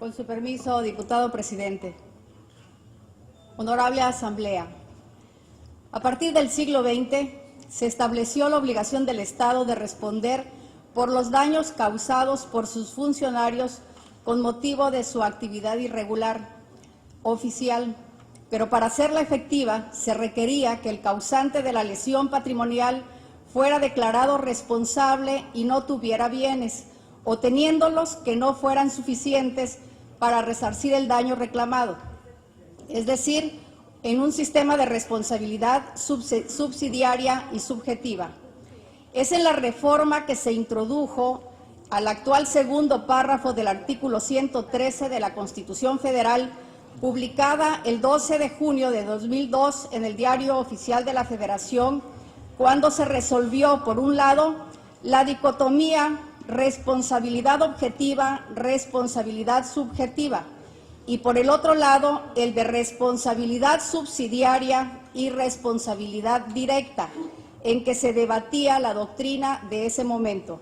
Con su permiso, diputado presidente. Honorable Asamblea, a partir del siglo XX se estableció la obligación del Estado de responder por los daños causados por sus funcionarios con motivo de su actividad irregular oficial, pero para hacerla efectiva se requería que el causante de la lesión patrimonial fuera declarado responsable y no tuviera bienes, o teniéndolos que no fueran suficientes para resarcir el daño reclamado, es decir, en un sistema de responsabilidad subsidiaria y subjetiva. Es en la reforma que se introdujo al actual segundo párrafo del artículo 113 de la Constitución Federal, publicada el 12 de junio de 2002 en el Diario Oficial de la Federación, cuando se resolvió, por un lado, la dicotomía responsabilidad objetiva, responsabilidad subjetiva, y por el otro lado, el de responsabilidad subsidiaria y responsabilidad directa, en que se debatía la doctrina de ese momento.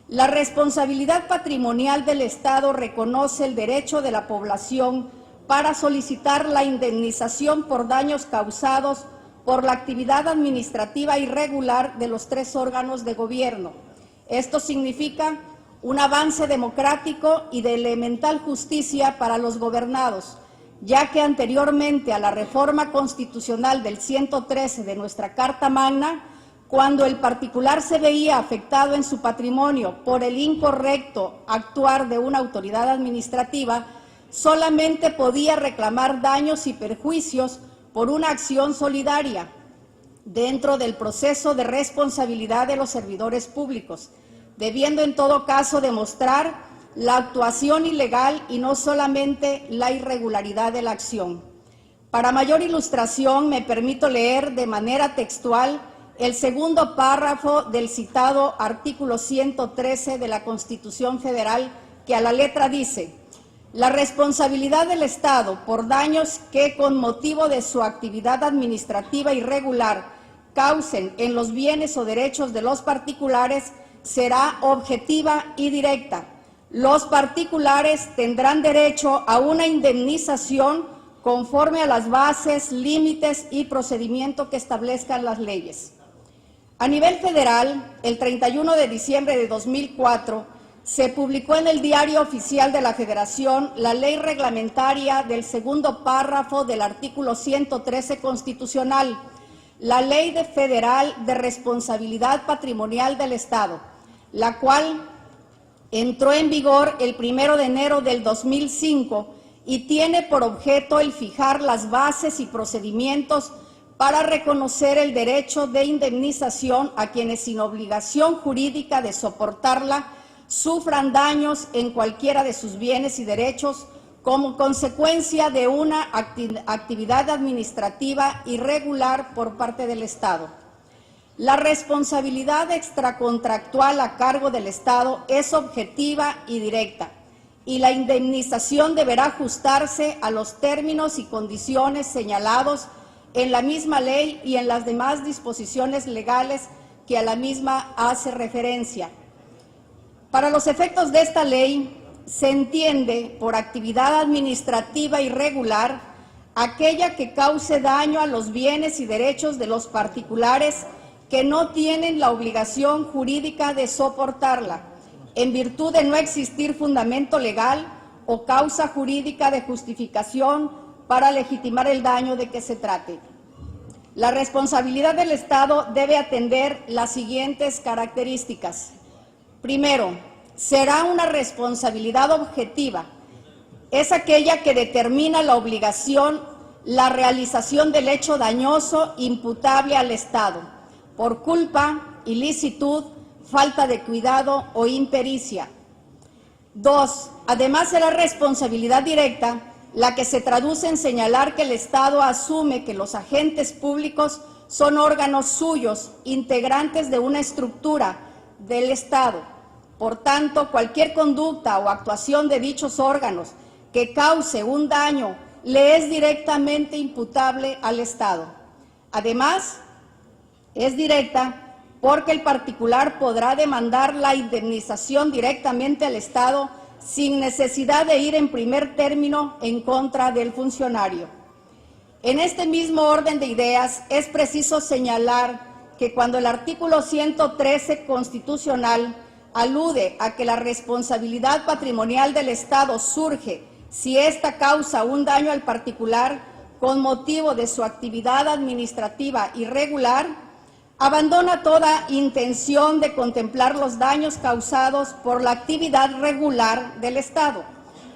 La responsabilidad patrimonial del Estado reconoce el derecho de la población para solicitar la indemnización por daños causados por la actividad administrativa irregular de los tres órganos de gobierno. Esto significa un avance democrático y de elemental justicia para los gobernados, ya que anteriormente a la reforma constitucional del 113 de nuestra Carta Magna, cuando el particular se veía afectado en su patrimonio por el incorrecto actuar de una autoridad administrativa, solamente podía reclamar daños y perjuicios por una acción solidaria dentro del proceso de responsabilidad de los servidores públicos, debiendo en todo caso demostrar la actuación ilegal y no solamente la irregularidad de la acción. Para mayor ilustración, me permito leer de manera textual el segundo párrafo del citado artículo 113 de la Constitución Federal, que a la letra dice: la responsabilidad del Estado por daños que con motivo de su actividad administrativa irregular causen en los bienes o derechos de los particulares será objetiva y directa. Los particulares tendrán derecho a una indemnización conforme a las bases, límites y procedimiento que establezcan las leyes. A nivel federal, el 31 de diciembre de 2004, se publicó en el Diario Oficial de la Federación la ley reglamentaria del segundo párrafo del artículo 113 constitucional, la Ley Federal de Responsabilidad Patrimonial del Estado, la cual entró en vigor el 1 de enero del 2005 y tiene por objeto el fijar las bases y procedimientos para reconocer el derecho de indemnización a quienes sin obligación jurídica de soportarla sufran daños en cualquiera de sus bienes y derechos como consecuencia de una actividad administrativa irregular por parte del Estado. La responsabilidad extracontractual a cargo del Estado es objetiva y directa, y la indemnización deberá ajustarse a los términos y condiciones señalados en la misma ley y en las demás disposiciones legales que a la misma hace referencia. Para los efectos de esta ley, se entiende por actividad administrativa irregular aquella que cause daño a los bienes y derechos de los particulares que no tienen la obligación jurídica de soportarla, en virtud de no existir fundamento legal o causa jurídica de justificación para legitimar el daño de que se trate. La responsabilidad del Estado debe atender las siguientes características. Primero, será una responsabilidad objetiva. Es aquella que determina la obligación, la realización del hecho dañoso imputable al Estado, por culpa, ilicitud, falta de cuidado o impericia. Dos, además será responsabilidad directa la que se traduce en señalar que el Estado asume que los agentes públicos son órganos suyos, integrantes de una estructura del Estado. Por tanto, cualquier conducta o actuación de dichos órganos que cause un daño le es directamente imputable al Estado. Además, es directa porque el particular podrá demandar la indemnización directamente al Estado sin necesidad de ir en primer término en contra del funcionario. En este mismo orden de ideas, es preciso señalar que cuando el artículo 113 constitucional alude a que la responsabilidad patrimonial del Estado surge si ésta causa un daño al particular con motivo de su actividad administrativa irregular, abandona toda intención de contemplar los daños causados por la actividad regular del Estado,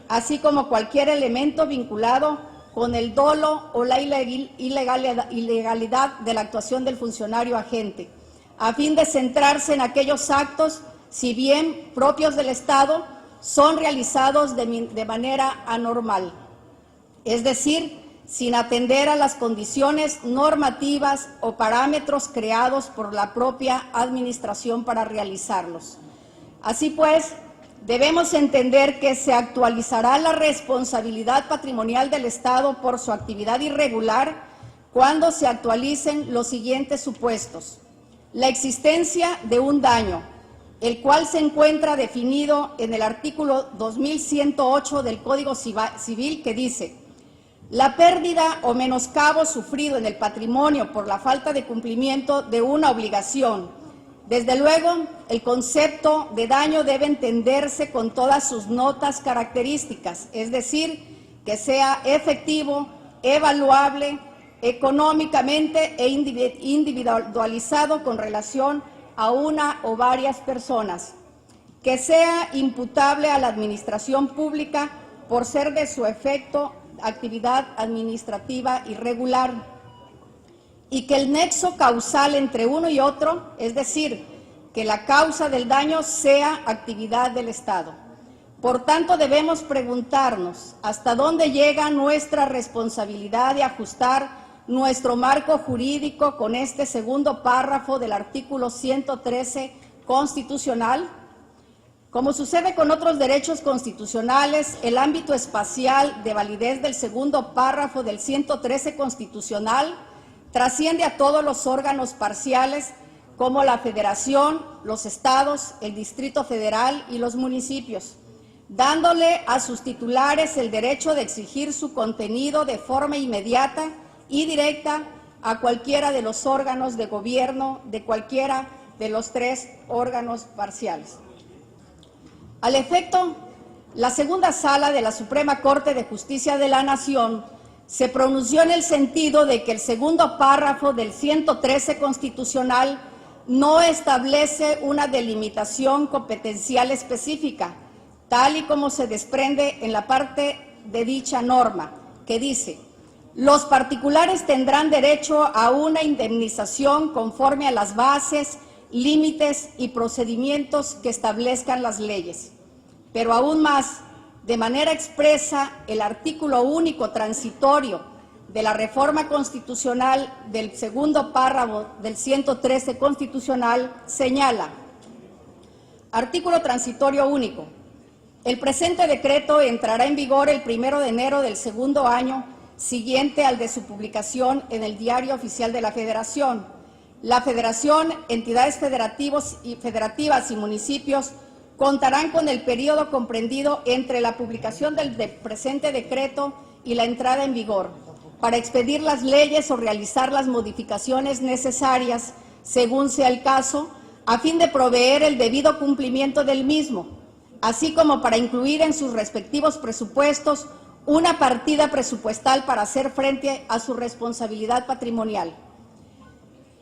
así como cualquier elemento vinculado con el dolo o la ilegalidad de la actuación del funcionario agente, a fin de centrarse en aquellos actos, si bien propios del Estado, son realizados de manera anormal, es decir, sin atender a las condiciones normativas o parámetros creados por la propia Administración para realizarlos. Así pues, debemos entender que se actualizará la responsabilidad patrimonial del Estado por su actividad irregular cuando se actualicen los siguientes supuestos: la existencia de un daño, el cual se encuentra definido en el artículo 2108 del Código Civil, que dice: la pérdida o menoscabo sufrido en el patrimonio por la falta de cumplimiento de una obligación. Desde luego, el concepto de daño debe entenderse con todas sus notas características, es decir, que sea efectivo, evaluable, económicamente e individualizado con relación a una o varias personas, que sea imputable a la administración pública por ser de su efecto actividad administrativa irregular, y que el nexo causal entre uno y otro, es decir, que la causa del daño sea actividad del Estado. Por tanto, debemos preguntarnos hasta dónde llega nuestra responsabilidad de ajustar nuestro marco jurídico con este segundo párrafo del artículo 113 constitucional. Como sucede con otros derechos constitucionales, el ámbito espacial de validez del segundo párrafo del 113 constitucional trasciende a todos los órganos parciales como la Federación, los estados, el Distrito Federal y los municipios, dándole a sus titulares el derecho de exigir su contenido de forma inmediata y directa a cualquiera de los órganos de gobierno de cualquiera de los tres órganos parciales. Al efecto, la segunda sala de la Suprema Corte de Justicia de la Nación se pronunció en el sentido de que el segundo párrafo del 113 constitucional no establece una delimitación competencial específica, tal y como se desprende en la parte de dicha norma, que dice: los particulares tendrán derecho a una indemnización conforme a las bases, límites y procedimientos que establezcan las leyes. Pero aún más, de manera expresa, el artículo único transitorio de la reforma constitucional del segundo párrafo del 113 constitucional señala: artículo transitorio único. El presente decreto entrará en vigor el 1 de enero del segundo año siguiente al de su publicación en el Diario Oficial de la Federación. La Federación, entidades federativas y municipios contarán con el periodo comprendido entre la publicación del presente decreto y la entrada en vigor para expedir las leyes o realizar las modificaciones necesarias, según sea el caso, a fin de proveer el debido cumplimiento del mismo, así como para incluir en sus respectivos presupuestos una partida presupuestal para hacer frente a su responsabilidad patrimonial.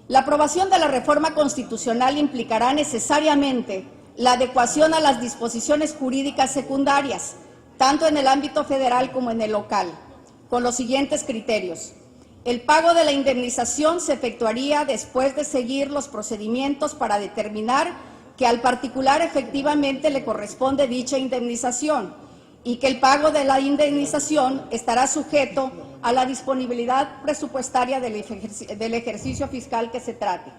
La aprobación de la reforma constitucional implicará necesariamente la adecuación a las disposiciones jurídicas secundarias, tanto en el ámbito federal como en el local, con los siguientes criterios. El pago de la indemnización se efectuaría después de seguir los procedimientos para determinar que al particular efectivamente le corresponde dicha indemnización y que el pago de la indemnización estará sujeto a la disponibilidad presupuestaria del ejercicio fiscal que se trate.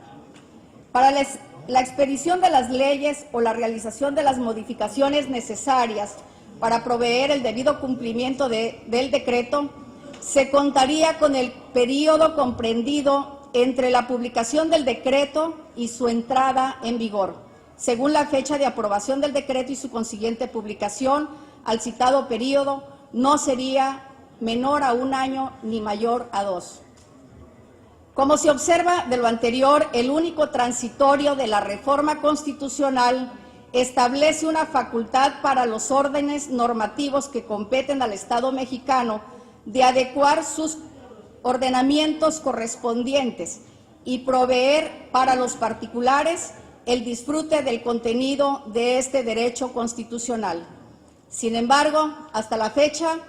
Para la expedición de las leyes o la realización de las modificaciones necesarias para proveer el debido cumplimiento del decreto, se contaría con el período comprendido entre la publicación del decreto y su entrada en vigor, según la fecha de aprobación del decreto y su consiguiente publicación al citado periodo, no sería menor a 1 año ni mayor a 2. Como se observa de lo anterior, el único transitorio de la reforma constitucional establece una facultad para los órdenes normativos que competen al Estado mexicano de adecuar sus ordenamientos correspondientes y proveer para los particulares el disfrute del contenido de este derecho constitucional. Sin embargo, hasta la fecha,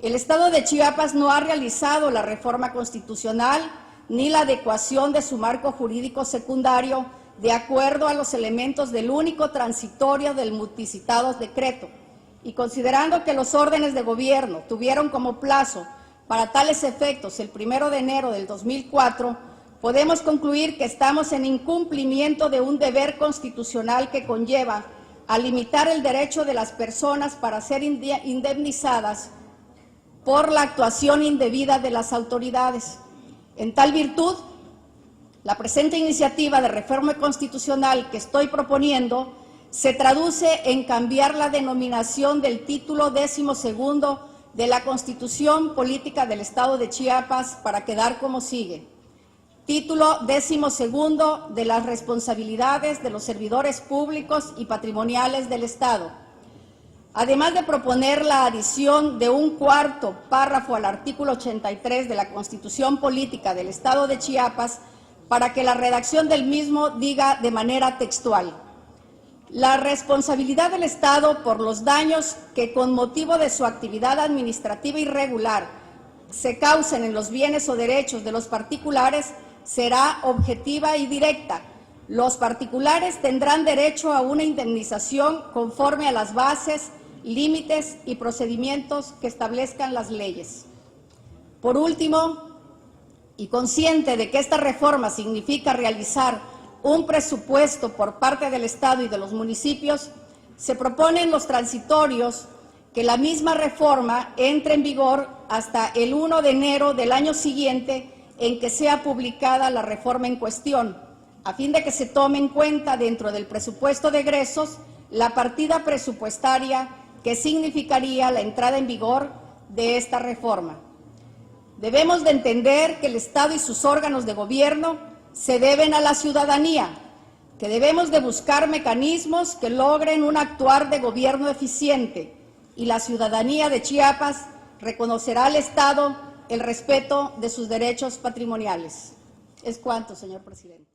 el Estado de Chiapas no ha realizado la reforma constitucional ni la adecuación de su marco jurídico secundario de acuerdo a los elementos del único transitorio del multicitado decreto, y considerando que los órdenes de gobierno tuvieron como plazo para tales efectos el 1 de enero del 2004, podemos concluir que estamos en incumplimiento de un deber constitucional que conlleva a limitar el derecho de las personas para ser indemnizadas por la actuación indebida de las autoridades. En tal virtud, la presente iniciativa de reforma constitucional que estoy proponiendo se traduce en cambiar la denominación del título 12º de la Constitución Política del Estado de Chiapas para quedar como sigue. Título 12º de las responsabilidades de los servidores públicos y patrimoniales del Estado. Además de proponer la adición de un cuarto párrafo al artículo 83 de la Constitución Política del Estado de Chiapas para que la redacción del mismo diga de manera textual: la responsabilidad del Estado por los daños que con motivo de su actividad administrativa irregular se causen en los bienes o derechos de los particulares será objetiva y directa. Los particulares tendrán derecho a una indemnización conforme a las bases, límites y procedimientos que establezcan las leyes. Por último, y consciente de que esta reforma significa realizar un presupuesto por parte del Estado y de los municipios, se proponen los transitorios que la misma reforma entre en vigor hasta el 1 de enero del año siguiente en que sea publicada la reforma en cuestión, a fin de que se tome en cuenta dentro del presupuesto de egresos la partida presupuestaria que significaría la entrada en vigor de esta reforma. Debemos de entender que el Estado y sus órganos de gobierno se deben a la ciudadanía, que debemos de buscar mecanismos que logren un actuar de gobierno eficiente, y la ciudadanía de Chiapas reconocerá al Estado el respeto de sus derechos patrimoniales. Es cuanto, señor presidente.